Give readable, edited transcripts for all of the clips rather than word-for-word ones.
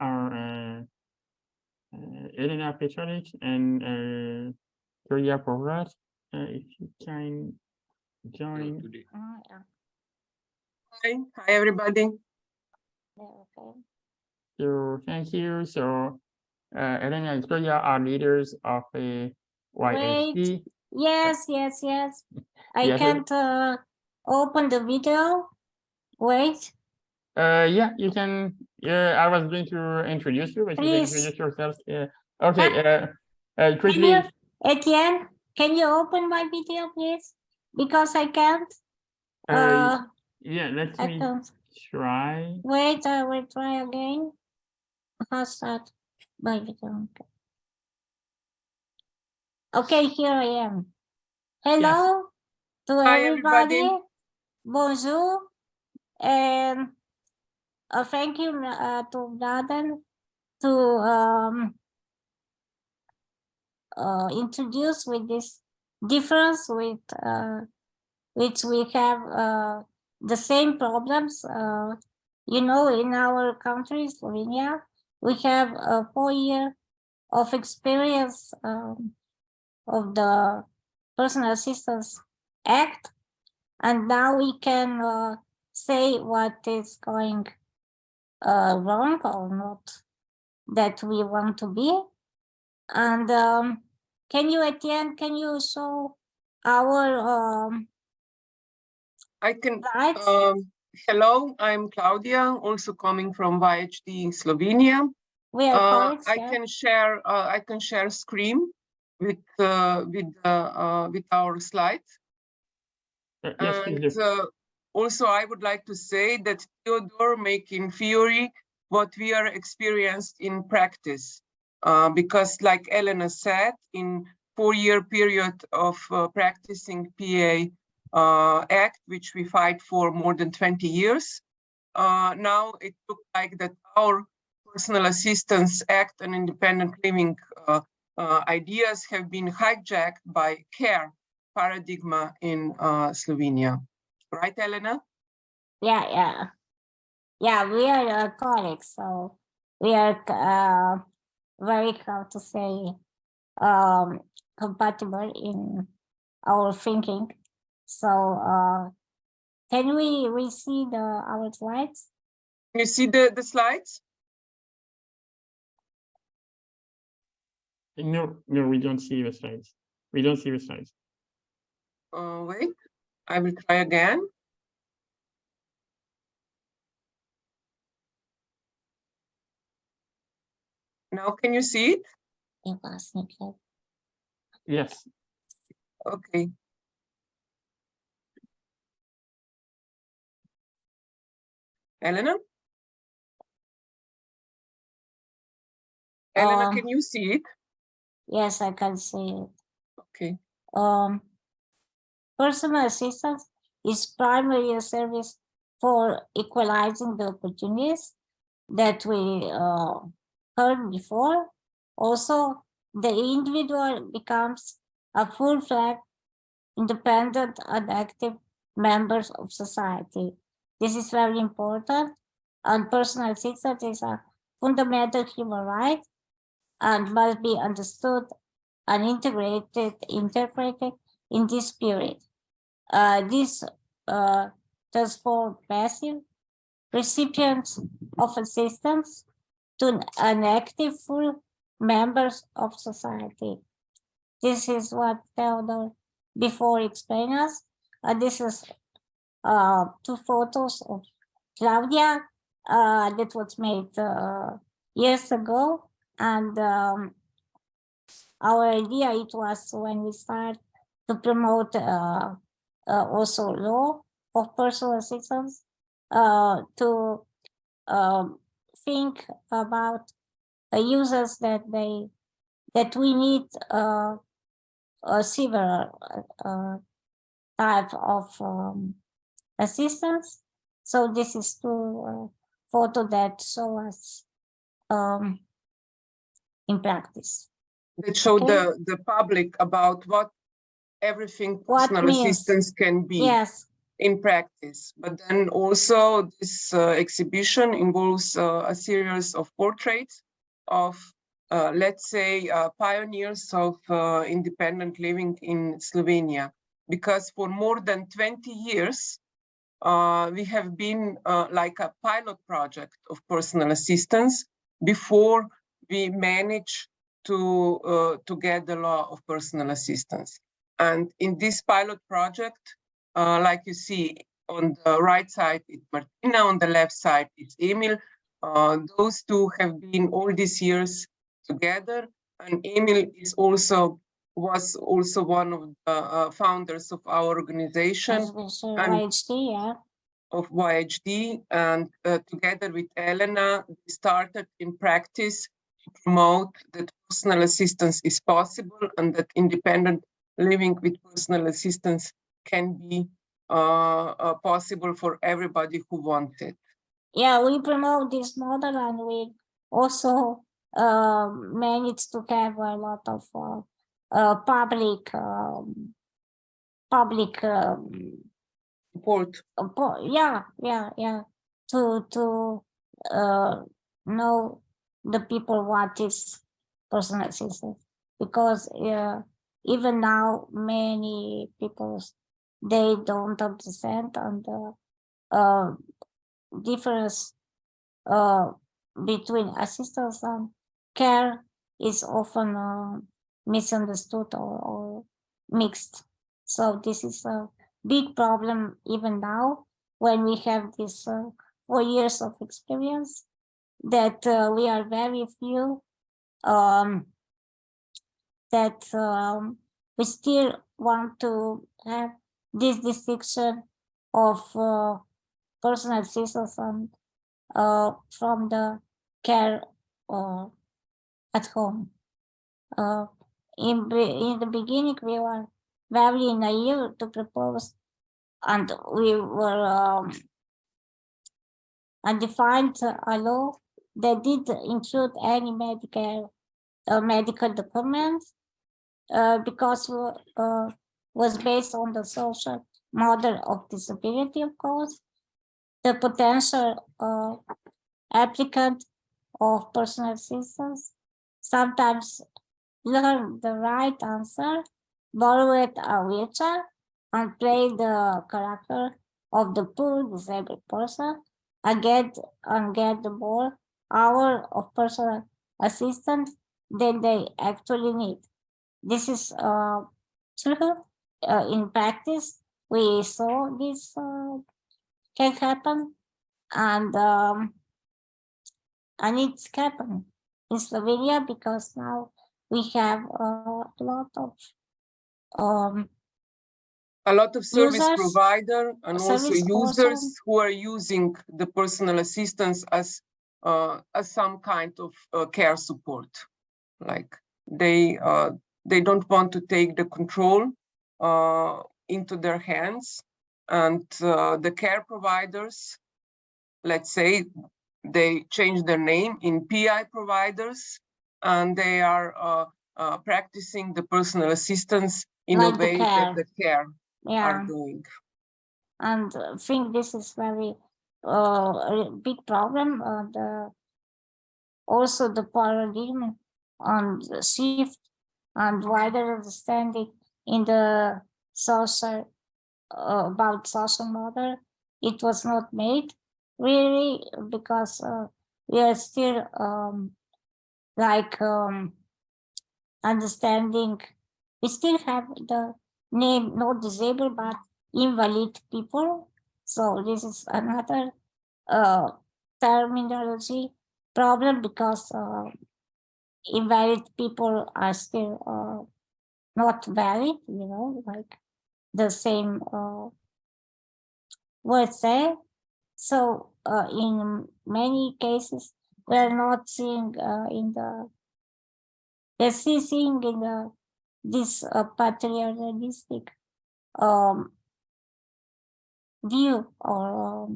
are Elena Pečarič and Klaudija Poropat. If you can join. Hi, everybody. Okay. So thank you. So Elena and Klaudija are leaders of a YHD. Yes. I Yes, can't open the video. Wait. Yeah, you can. I was going to introduce you, but you can Please. introduce yourself. Okay. Quickly. Etienne, can you open my video, please? Because I can't. Yeah, let I me can't. try. Wait, I will try again. How's that? My video. Okay, here I am. Hello to Hi, everybody. everybody. Bonjour. And thank you to Vladan to introduce with this difference with which we have the same problems. In our country, Slovenia, we have a 4 year of experience of the Personal Assistance Act, and now we can say what is going wrong or not that we want to be. And can you, Etienne, can you show our I can. slides? Hello, I'm Klaudija, also coming from YHD Slovenia. We are colleagues, I yeah? can share screen with our slides. Yes, please do. And also, I would like to say that Theodore make in theory what we are experienced in practice, because like Elena said, in 4 year period of practicing PA Act, which we fight for more than 20 years, now it looks like that our Personal Assistance Act and independent living ideas have been hijacked by care paradigm in Slovenia. Right, Elena? Yeah, we are colleagues, so we are very, how to say, compatible in our thinking. So can we see our slides? Can you see the slides? No, we don't see the slides. We don't see the slides. Wait, I will try again. Now, can you see it? Yes. Okay. Elena? Elena, can you see it? Yes, I can see it. Okay. Personal assistance is primarily a service for equalizing the opportunities that we heard before. Also, the individual becomes a full-fledged, independent and active members of society. This is very important, and personal assistance is a fundamental human right and must be understood and interpreted in this spirit. This transforms passive recipients of assistance to an active full members of society. This is what Theodore before explained us. This is 2 photos of Klaudija that was made years ago, and our idea it was when we start to promote also law of personal assistance to think about users that we need several type of assistance. So this is 2 photo that show us in practice. That show Okay. the public about what everything What personal means. assistance can be. Yes, in practice. But then also this exhibition involves a series of portraits of, let's say, pioneers of independent living in Slovenia. Because for more than 20 years, we have been like a pilot project of personal assistance before we managed to get the law of personal assistance. And in this pilot project, like you see on the right side, it's Martina, on the left side, it's Emil. Those two have been all these years together, and Emil was also one of the founders of our organization, YHD, yeah. Of YHD, and together with Elena, we started in practice to promote that personal assistance is possible and that independent living with personal assistance can be possible for everybody who wants it. Yeah, we promote this model, and we also managed to have a lot of public Support. Yeah, to know the people what is personal assistance, because even now many people, they don't understand, and difference between assistance and care is often misunderstood or mixed. So this is a big problem even now, when we have this 4 years of experience, that we are very few that we still want to have this distinction of personal assistance and from the care at home. In the beginning, we were very naive to propose, and we were undefined a law that did include any medical documents, because was based on the social model of disability, of course. The potential applicant of personal assistance sometimes learn the right answer, borrowed a wheelchair, and play the character of the poor disabled person, and get the more hour of personal assistance than they actually need. This is true. In practice, we saw this can happen, and it's happened in Slovenia, because now we have a lot of service users, provider and also users who are using the personal assistance as some kind of care support. Like they don't want to take the control into their hands, and the care providers, let's say, they change their name in PI providers, and they are practicing the personal assistance in like a way that the care are doing. And I think this is very a big problem. Also the paradigm and shift and wider understanding in the social about social model. It was not made really, because we are still understanding. We still have the name not disabled but invalid people. So this is another terminology problem, because invalid people are still not valid, like the same word say. So in many cases, we're not seeing seeing in this paternalistic view, or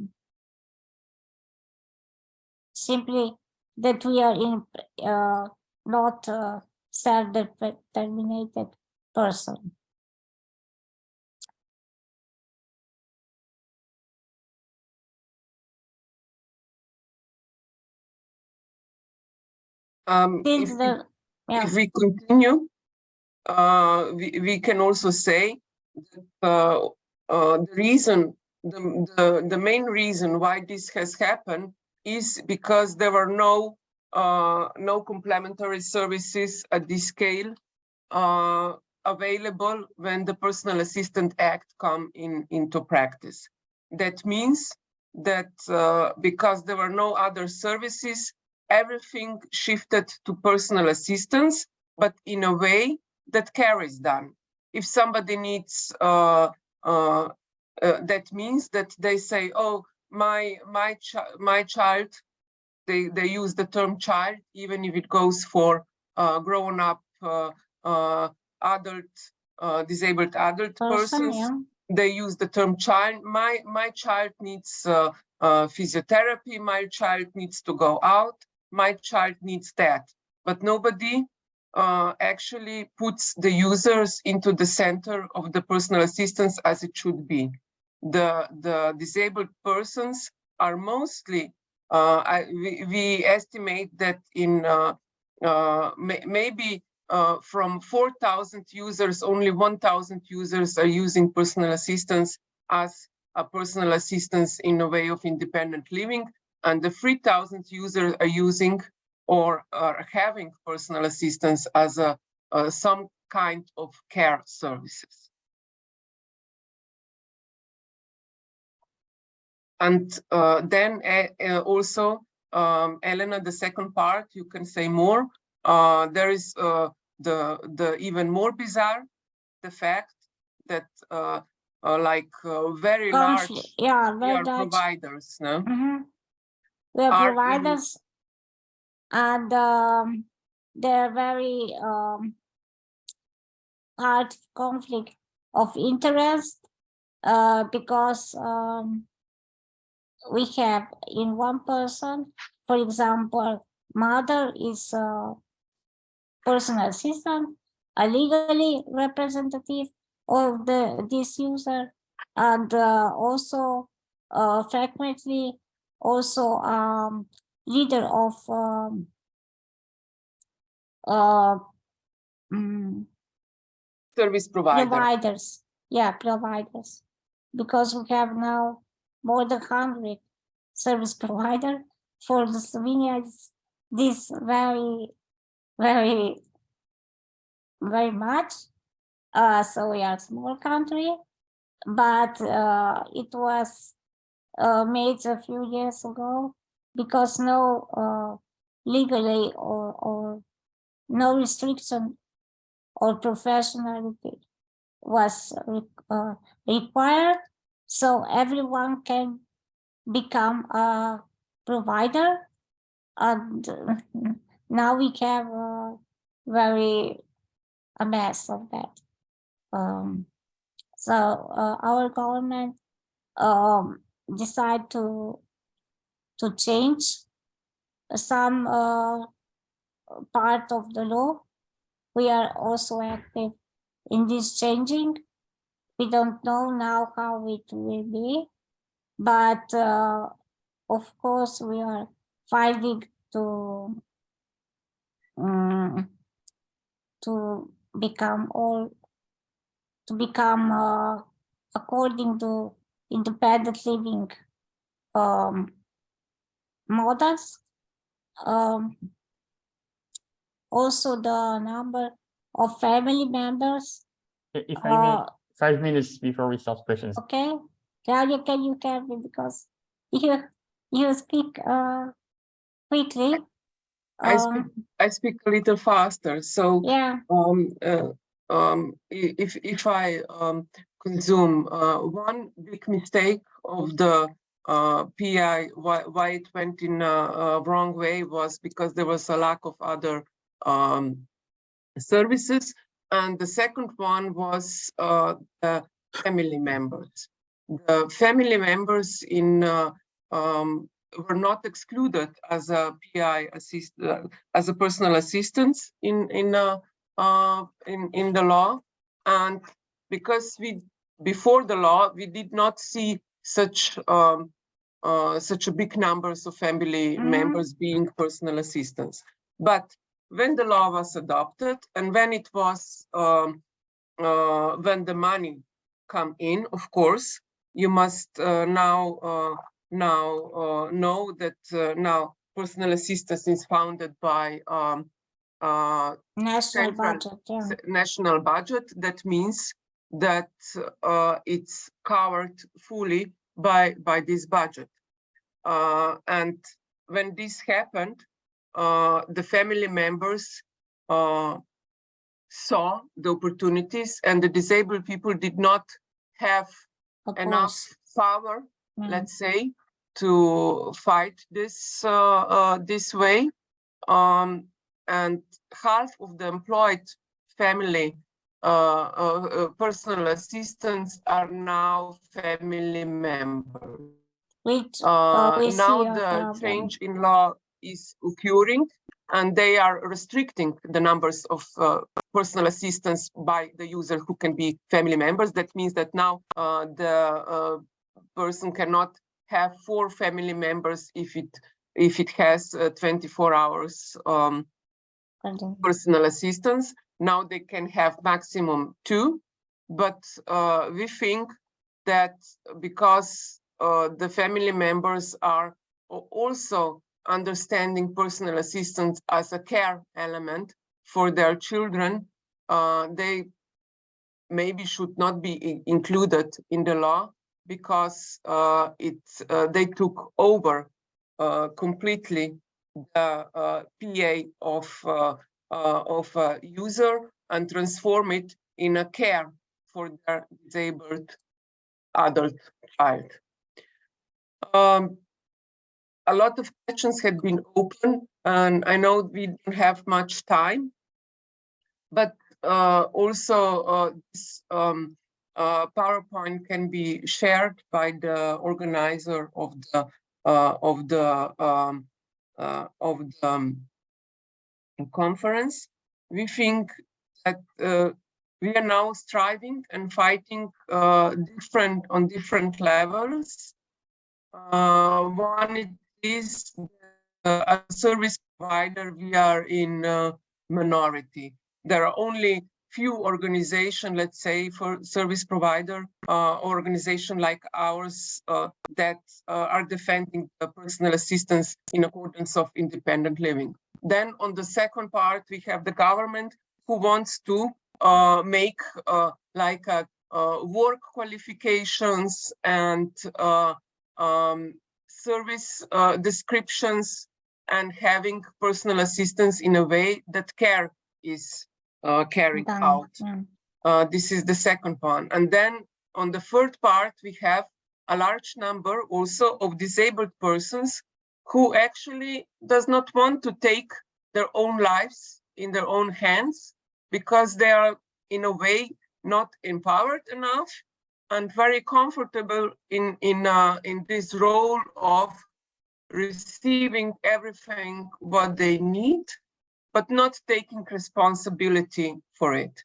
simply that we are in not self-determinated person. Since if we continue, we can also say that the main reason why this has happened is because there were no complementary services at this scale available when the Personal Assistant Act come into practice. That means that because there were no other services, everything shifted to personal assistance, but in a way that care is done. If somebody needs, that means that they say, oh, my child, they use the term child, even if it goes for grown up, adult, disabled adult persons. yeah. They use the term child. My child needs physiotherapy. My child needs to go out. My child needs that. But nobody actually puts the users into the center of the personal assistance as it should be. The disabled persons are mostly, we estimate that in maybe from 4,000 users, only 1,000 users are using personal assistance as a personal assistance in a way of independent living, and the 3,000 users are using or are having personal assistance as some kind of care services. And then also, Elena, the second part, you can say more. There is the even more bizarre, the fact that very large providers, no? Mm-hmm. We are providers, and they're very hard conflict of interest because we have in one person, for example, mother is personal assistant, a legally representative of this user, and also frequently also leader of service providers. Yeah, providers, because we have now more than 100 service provider for the Slovenia. This very, very, very much. So we are a small country, but it was made a few years ago because no legally or no restriction or professionality was required, so everyone can become a provider, and now we have a mess of that. So our government decided to change some part of the law. We are also active in this changing. We don't know now how it will be, but of course we are fighting to become according to independent living models. Also the number of family members. If I may, 5 minutes before we start questions. Okay, Claudia, can you help me, because you speak quickly. I speak a little faster. So yeah. If I consume one big mistake of the PI, why it went in a wrong way, was because there was a lack of other services. And the second one was the family members. The family members were not excluded as a PI as a personal assistance in the law, and because before the law we did not see such a big numbers of family members being personal assistants. But when the law was adopted and when it was, when the money come in, of course, you must now know that now personal assistance is founded by National budget, yeah. national budget. That means that it's covered fully by this budget. And when this happened, the family members saw the opportunities, and the disabled people did not have Of enough course. power, Mm. let's say, to fight this this way. And half of the employed family personal assistants are now family members. Which Now we see a the problem. change in law is occurring, and they are restricting the numbers of personal assistance by the user who can be family members. That means that now the person cannot have 4 family members if it has 24 hours Continue. personal assistance. Now they can have maximum 2, but we think that because the family members are also understanding personal assistance as a care element for their children, they maybe should not be included in the law, because they took over completely the PA of a user and transform it in a care for their disabled adult child. A lot of questions had been open, and I know we don't have much time, but also this PowerPoint can be shared by the organizer of the conference. We think that we are now striving and fighting on different levels. One is as a service provider, we are in minority. There are only few organizations, let's say, for service provider organization like ours that are defending the personal assistance in accordance of independent living. Then on the second part, we have the government who wants to make like work qualifications and service descriptions, and having personal assistance in a way that care is carried Done. out. Yeah. This is the second one. And then on the third part, we have a large number also of disabled persons who actually does not want to take their own lives in their own hands, because they are in a way not empowered enough and very comfortable in this role of receiving everything what they need, but not taking responsibility for it.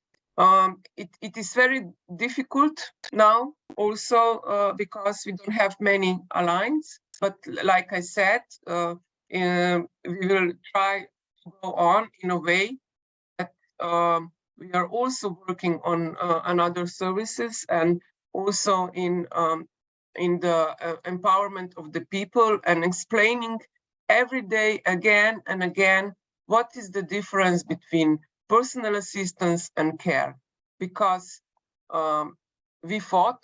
It is very difficult now also because we don't have many alliances, but like I said, we will try to go on in a way that we are also working on other services, and also in the empowerment of the people, and explaining every day again and again what is the difference between personal assistance and care. Because we thought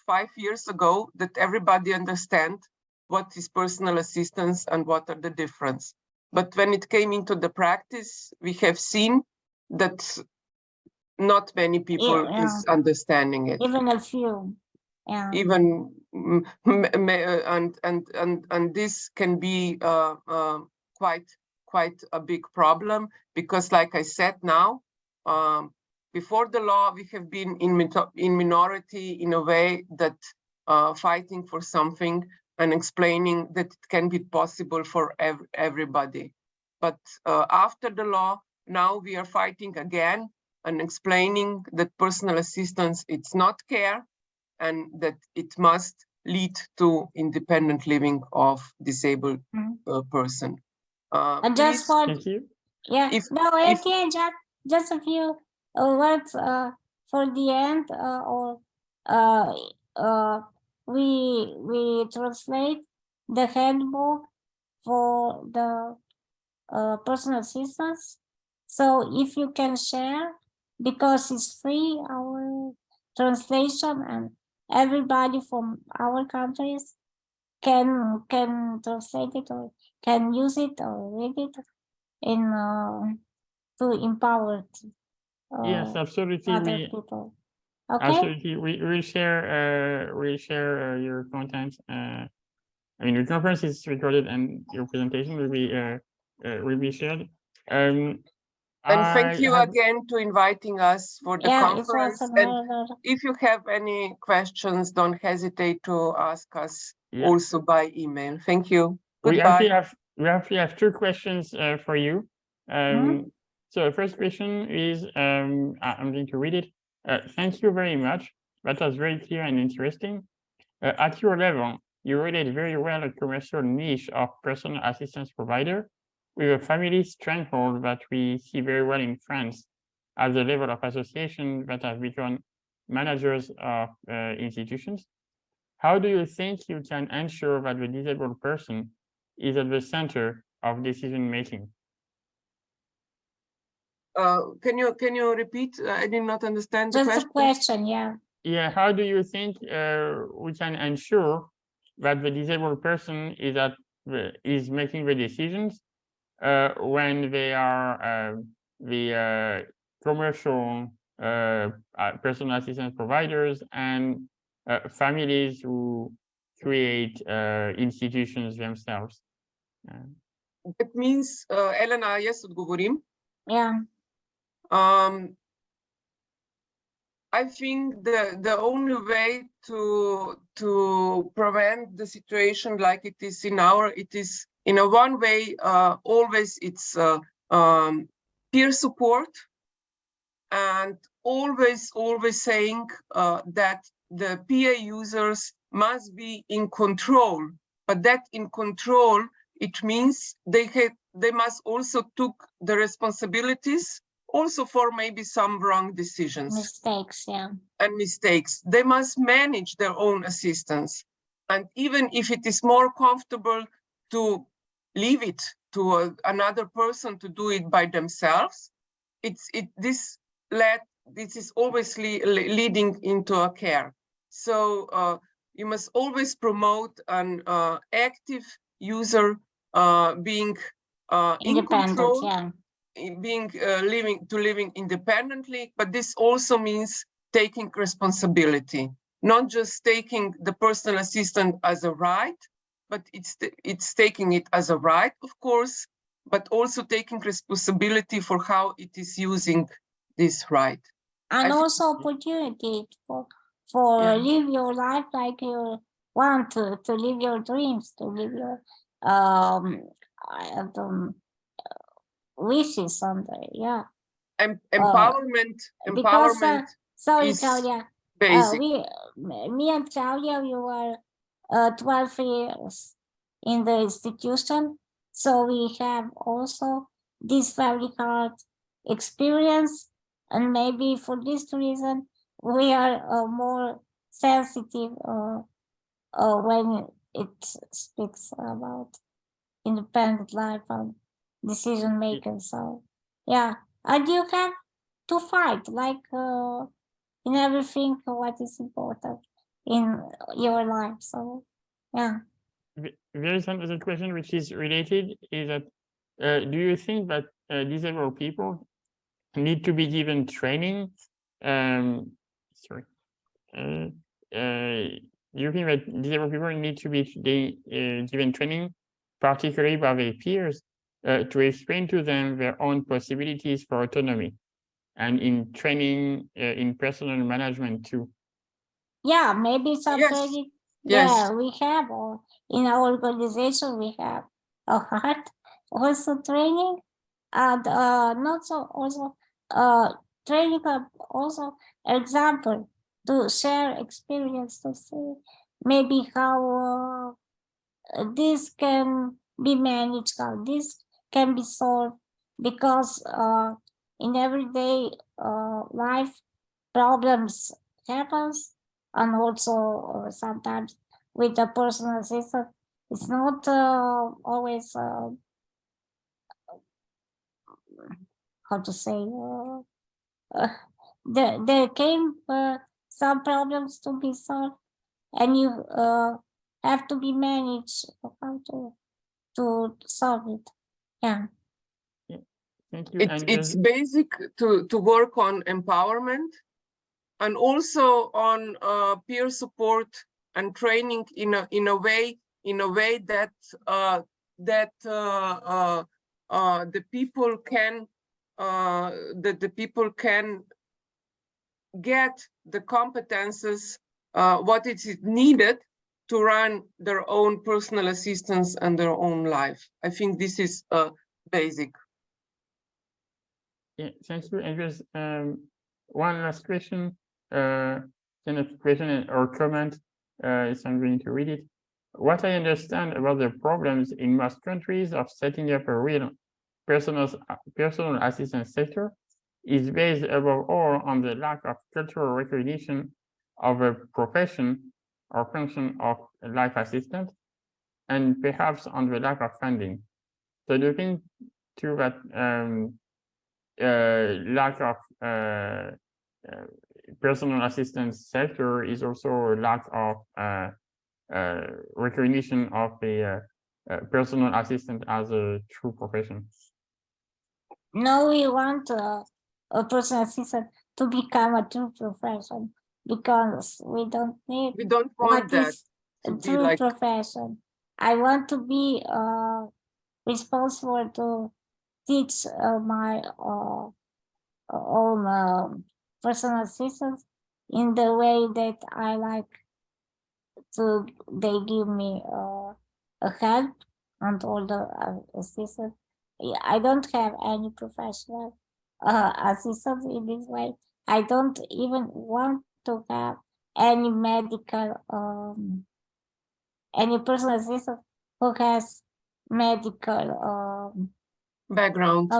5 years ago that everybody understand what is personal assistance and what are the difference. But when it came into the practice, we have seen that not many people is understanding it. Even a few. Yeah. Even and this can be quite a big problem, because like I said now, before the law, we have been in minority in a way that fighting for something and explaining that it can be possible for everybody. But after the law, now we are fighting again and explaining that personal assistance, it's not care, and that it must lead to independent living of disabled person. And just for Thank you. Yeah. If- No, if- okay, just a few words for the end, we translate the handbook for the personal assistance. So if you can share, because it's free, our translation, and everybody from our countries can translate it or can use it or read it in to empower Yes, absolutely. other We people. Okay. absolutely we share your content. I mean, the conference is recorded and your presentation will be shared. And thank you have- again to inviting us for the Yeah, it was conference. an And honor. if you have any questions, don't hesitate to ask us Yeah. also by email. Thank you. We actually Goodbye. have two questions for you. So the first question is, I'm going to read it. Thank you very much. That was very clear and interesting. At your level, you relate very well a commercial niche of personal assistance provider with a family stranglehold that we see very well in France at the level of associations that have become managers of institutions. How do you think you can ensure that the disabled person is at the center of decision making? Can you repeat? I did not understand the Just question. a question, yeah. Yeah, how do you think we can ensure that the disabled person is making the decisions when they are the commercial personal assistance providers and families who create institutions themselves? That means, Elena, jaz odgovorim. Yeah. I think the only way to prevent the situation like it is in a one way, always it's peer support, and always saying that the PA users must be in control, but that in control, it means they must also took the responsibilities also for maybe some wrong decisions. Mistakes, yeah. And mistakes. They must manage their own assistance. And even if it is more comfortable to leave it to another person to do it by themselves, this is always leading into a care. So you must always promote an active user being in control, yeah. being living independently, but this also means taking responsibility, not just taking the personal assistant as a right, but it's taking it as a right, of course, but also taking responsibility for how it is using this right. And also opportunity for live your life like you want to live your dreams, to live your wishes someday, yeah. Empowerment sorry, is Claudia. basic. Me and Claudia, we were 12 years in the institution, so we have also this very hard experience, and maybe for this reason we are more sensitive when it speaks about independent life and decision making. So yeah, and you have to fight like in everything what is important in your life. So yeah. There is another question which is related, is that do you think that disabled people need to be given training? Do you think that disabled people need to be given training, particularly by their peers, to explain to them their own possibilities for autonomy, and in training in personal management too? Yeah, maybe some training. Yes. Yeah, we have, or in our organization we have a heart also training, and not so also training also example to share experience, to see maybe how this can be managed, how this can be solved because in everyday life problems happens, and also sometimes with the personal assistant, it's not always how to say there came some problems to be solved, and you have to be managed how to solve it. Yeah. Thank you. It's basic to work on empowerment and also on peer support and training in a way that the people can get the competences what is needed to run their own personal assistance and their own life. I think this is basic. Yeah, thank you. And just one last question, kind of question or comment, if I'm going to read it. What I understand about the problems in most countries of setting up a real personal assistance sector is based above all on the lack of cultural recognition of a profession or function of a life assistant, and perhaps on the lack of funding. So do you think too that lack of personal assistance sector is also a lack of recognition of a personal assistant as a true profession? No, we want a personal assistant to become a true profession, because we don't want that a true profession. I want to be responsible to teach my own personal assistants in the way that I like to. They give me a help and all the assistants. I don't have any professional assistants in this way. I don't even want to have any medical any personal assistant who has medical background,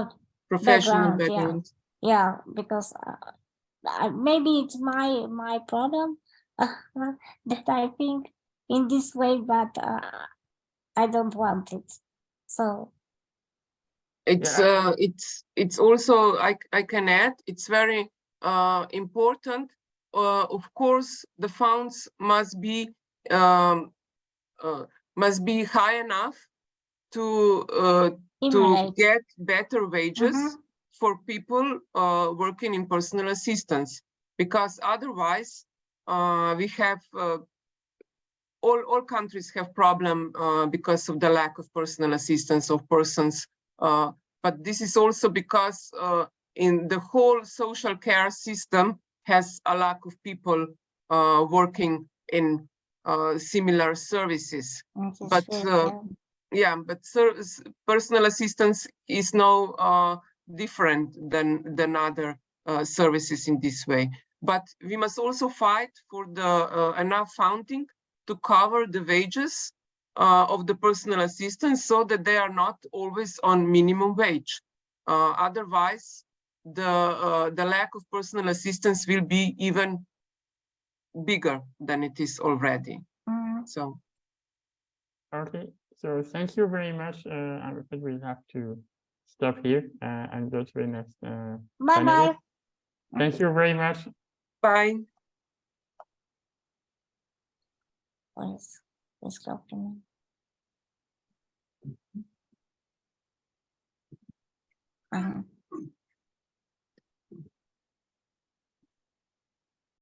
professional background. Yeah, because maybe it's my problem that I think in this way, but I don't want it. So it's also I can add, it's very important. Of course, the funds must be high enough to get better wages for people working in personal assistance, because otherwise we have all countries have problem because of the lack of personal assistance of persons. But this is also because in the whole social care system has a lack of people working in similar services. But personal assistance is no different than other services in this way. But we must also fight for the enough funding to cover the wages of the personal assistants, so that they are not always on minimum wage. Otherwise, the lack of personal assistance will be even bigger than it is already. So. Okay, so thank you very much. I'm afraid we'll have to stop here and go to the next. Bye-bye. Thank you very much. Bye. Let's go.